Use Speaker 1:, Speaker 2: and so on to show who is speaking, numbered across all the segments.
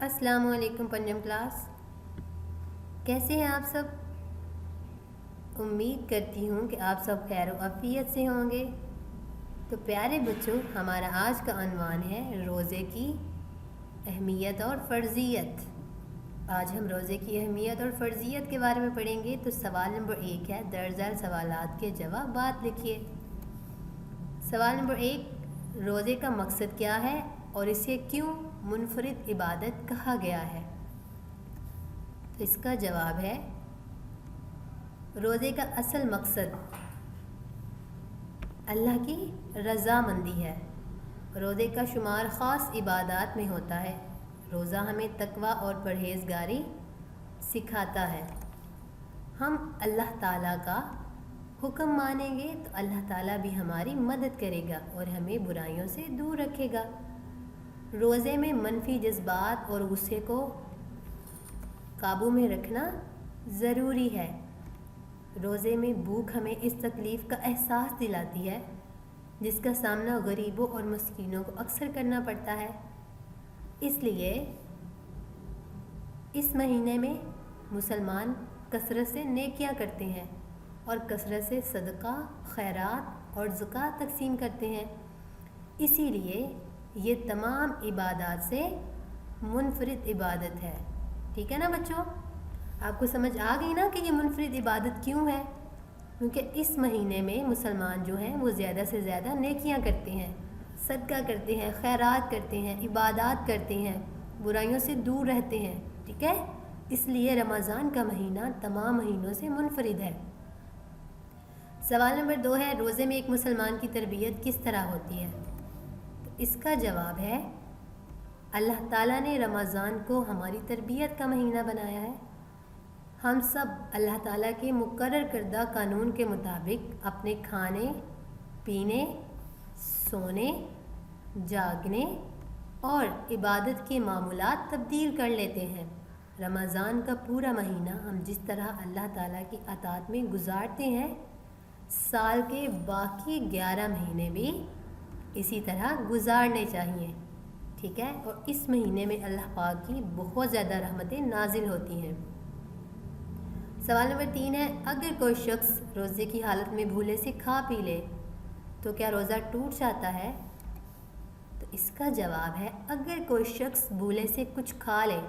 Speaker 1: السلام علیکم پنجم کلاس، کیسے ہیں آپ سب؟ امید کرتی ہوں کہ آپ سب خیر و عافیت سے ہوں گے۔ تو پیارے بچوں، ہمارا آج کا عنوان ہے روزے کی اہمیت اور فرضیت۔ آج ہم روزے کی اہمیت اور فرضیت کے بارے میں پڑھیں گے۔ تو سوال نمبر 1 ہے، درج ذیل سوالات کے جوابات لکھیے۔ سوال نمبر 1، روزے کا مقصد کیا ہے اور اسے کیوں منفرد عبادت کہا گیا ہے؟ تو اس کا جواب ہے، روزے کا اصل مقصد اللہ کی رضامندی ہے۔ روزے کا شمار خاص عبادات میں ہوتا ہے۔ روزہ ہمیں تقوی اور پرہیزگاری سکھاتا ہے۔ ہم اللہ تعالیٰ کا حکم مانیں گے تو اللہ تعالیٰ بھی ہماری مدد کرے گا اور ہمیں برائیوں سے دور رکھے گا۔ روزے میں منفی جذبات اور غصے کو قابو میں رکھنا ضروری ہے۔ روزے میں بھوک ہمیں اس تکلیف کا احساس دلاتی ہے جس کا سامنا غریبوں اور مسکینوں کو اکثر کرنا پڑتا ہے۔ اس لیے اس مہینے میں مسلمان کثرت سے نیکیاں کرتے ہیں اور کثرت سے صدقہ، خیرات اور زکوٰۃ تقسیم کرتے ہیں۔ اسی لیے یہ تمام عبادات سے منفرد عبادت ہے۔ ٹھیک ہے نا بچوں؟ آپ کو سمجھ آ گئی نا کہ یہ منفرد عبادت کیوں ہے؟ کیونکہ اس مہینے میں مسلمان جو ہیں وہ زیادہ سے زیادہ نیکیاں کرتے ہیں، صدقہ کرتے ہیں، خیرات کرتے ہیں، عبادات کرتے ہیں، برائیوں سے دور رہتے ہیں۔ ٹھیک ہے؟ اس لیے رمضان کا مہینہ تمام مہینوں سے منفرد ہے۔ سوال نمبر 2 ہے، روزے میں ایک مسلمان کی تربیت کس طرح ہوتی ہے؟ تو اس کا جواب ہے، اللہ تعالیٰ نے رمضان کو ہماری تربیت کا مہینہ بنایا ہے۔ ہم سب اللہ تعالیٰ کے مقرر کردہ قانون کے مطابق اپنے کھانے، پینے، سونے، جاگنے اور عبادت کے معمولات تبدیل کر لیتے ہیں۔ رمضان کا پورا مہینہ ہم جس طرح اللہ تعالیٰ کی اطاعت میں گزارتے ہیں، سال کے باقی 11 مہینے بھی اسی طرح گزارنے چاہیے۔ ٹھیک ہے؟ اور اس مہینے میں اللہ پاک کی بہت زیادہ رحمتیں نازل ہوتی ہیں۔ سوال نمبر 3 ہے، اگر کوئی شخص روزے کی حالت میں بھولے سے کھا پی لے تو کیا روزہ ٹوٹ جاتا ہے؟ تو اس کا جواب ہے، اگر کوئی شخص بھولے سے کچھ کھا لے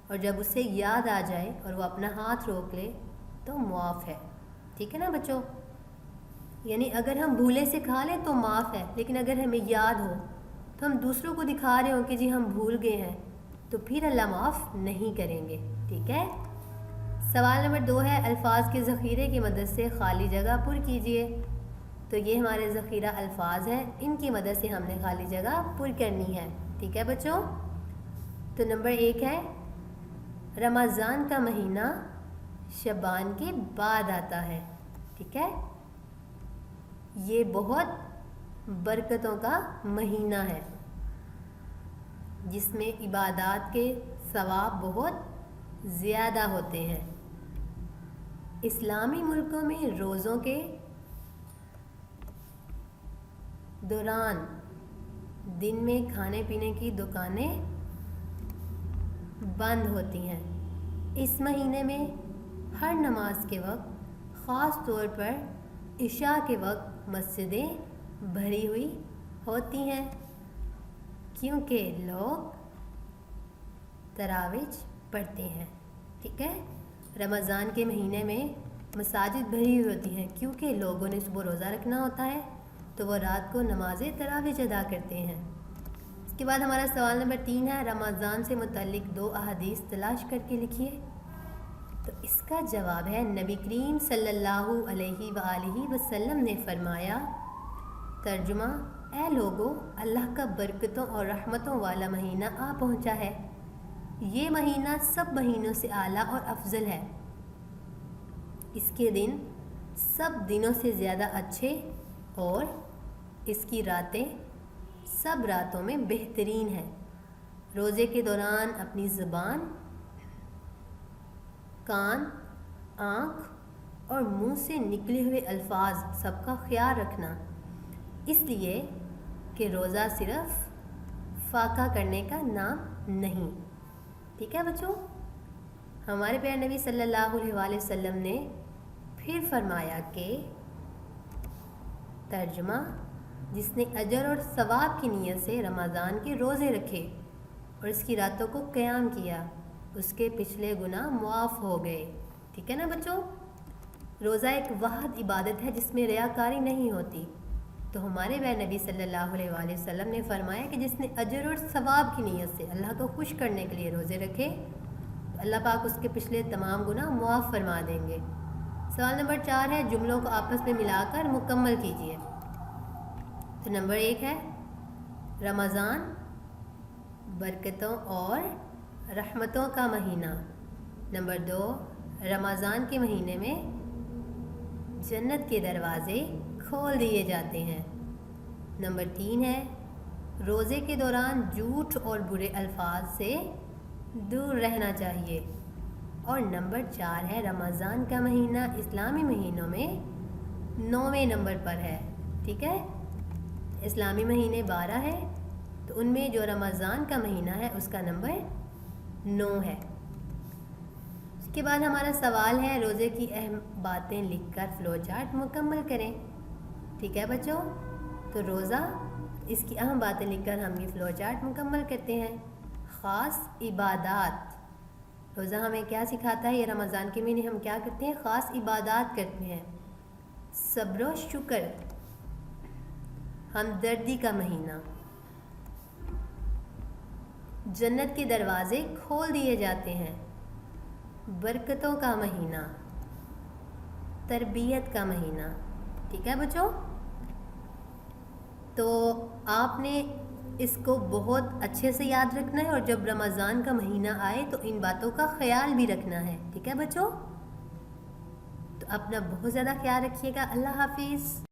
Speaker 1: اور جب اسے یاد آ جائے اور وہ اپنا ہاتھ روک لے تو معاف ہے۔ ٹھیک ہے نا بچوں؟ یعنی اگر ہم بھولے سے کھا لیں تو معاف ہے، لیکن اگر ہمیں یاد ہو تو ہم دوسروں کو دکھا رہے ہوں کہ جی ہم بھول گئے ہیں تو پھر اللہ معاف نہیں کریں گے۔ ٹھیک ہے؟ سوال نمبر 2 ہے، الفاظ کے ذخیرے کی مدد سے خالی جگہ پر کیجیے۔ تو یہ ہمارے ذخیرہ الفاظ ہیں، ان کی مدد سے ہم نے خالی جگہ پر کرنی ہے۔ ٹھیک ہے بچوں؟ تو نمبر 1 ہے، رمضان کا مہینہ شعبان کے بعد آتا ہے۔ ٹھیک ہے؟ یہ بہت برکتوں کا مہینہ ہے جس میں عبادات کے ثواب بہت زیادہ ہوتے ہیں۔ اسلامی ملکوں میں روزوں کے دوران دن میں کھانے پینے کی دکانیں بند ہوتی ہیں۔ اس مہینے میں ہر نماز کے وقت، خاص طور پر عشاء کے وقت، مسجدیں بھری ہوئی ہوتی ہیں کیونکہ لوگ تراویح پڑھتے ہیں۔ ٹھیک ہے؟ رمضان کے مہینے میں مساجد بھری ہوئی ہوتی ہیں کیونکہ لوگوں نے صبح روزہ رکھنا ہوتا ہے تو وہ رات کو نماز تراویح ادا کرتے ہیں۔ اس کے بعد ہمارا سوال نمبر 3 ہے، رمضان سے متعلق 2 احادیث تلاش کر کے لکھیے۔ تو اس کا جواب ہے، نبی کریم صلی اللہ علیہ وآلہ وسلم نے فرمایا، ترجمہ، اے لوگو، اللہ کا برکتوں اور رحمتوں والا مہینہ آ پہنچا ہے۔ یہ مہینہ سب مہینوں سے اعلیٰ اور افضل ہے۔ اس کے دن سب دنوں سے زیادہ اچھے اور اس کی راتیں سب راتوں میں بہترین ہیں۔ روزے کے دوران اپنی زبان، کان، آنکھ اور منہ سے نکلے ہوئے الفاظ سب کا خیال رکھنا، اس لیے کہ روزہ صرف فاقہ کرنے کا نام نہیں ٹھیک ہے بچوں، ہمارے پیارے نبی صلی اللہ علیہ وآلہ وسلم نے پھر فرمایا کہ ترجمہ، جس نے اجر اور ثواب کی نیت سے رمضان کے روزے رکھے اور اس کی راتوں کو قیام کیا، اس کے پچھلے گناہ معاف ہو گئے۔ ٹھیک ہے نا بچوں، روزہ ایک واحد عبادت ہے جس میں ریاکاری نہیں ہوتی، تو ہمارے پیارے نبی صلی اللہ علیہ وآلہ وسلم نے فرمایا کہ جس نے اجر اور ثواب کی نیت سے اللہ کو خوش کرنے کے لیے روزے رکھے تو اللہ پاک اس کے پچھلے تمام گناہ معاف فرما دیں گے۔ سوال نمبر 4 ہے، جملوں کو آپس میں ملا کر مکمل کیجیے۔ تو نمبر 1 ہے رمضان برکتوں اور رحمتوں کا مہینہ۔ نمبر 2، رمضان کے مہینے میں جنت کے دروازے کھول دیے جاتے ہیں۔ نمبر 3 ہے روزے کے دوران جھوٹ اور برے الفاظ سے دور رہنا چاہیے۔ اور نمبر 4 ہے رمضان کا مہینہ اسلامی مہینوں میں 9ویں نمبر پر ہے۔ ٹھیک ہے، اسلامی مہینے 12 ہے، تو ان میں جو رمضان کا مہینہ ہے اس کا نمبر 9 ہے۔ اس کے بعد ہمارا سوال ہے، روزے کی اہم باتیں لکھ کر فلو چارٹ مکمل کریں۔ ٹھیک ہے بچوں، تو روزہ، اس کی اہم باتیں لکھ کر ہم یہ فلو چارٹ مکمل کرتے ہیں۔ خاص عبادات، روزہ ہمیں کیا سکھاتا ہے؟ یہ رمضان کے مہینے ہم کیا کرتے ہیں؟ خاص عبادات کرتے ہیں۔ صبر و شکر، ہمدردی کا مہینہ، جنت کے دروازے کھول دیے جاتے ہیں، برکتوں کا مہینہ، تربیت کا مہینہ۔ ٹھیک ہے بچوں، تو آپ نے اس کو بہت اچھے سے یاد رکھنا ہے، اور جب رمضان کا مہینہ آئے تو ان باتوں کا خیال بھی رکھنا ہے۔ ٹھیک ہے بچوں، تو اپنا بہت زیادہ خیال رکھیے گا۔ اللہ حافظ۔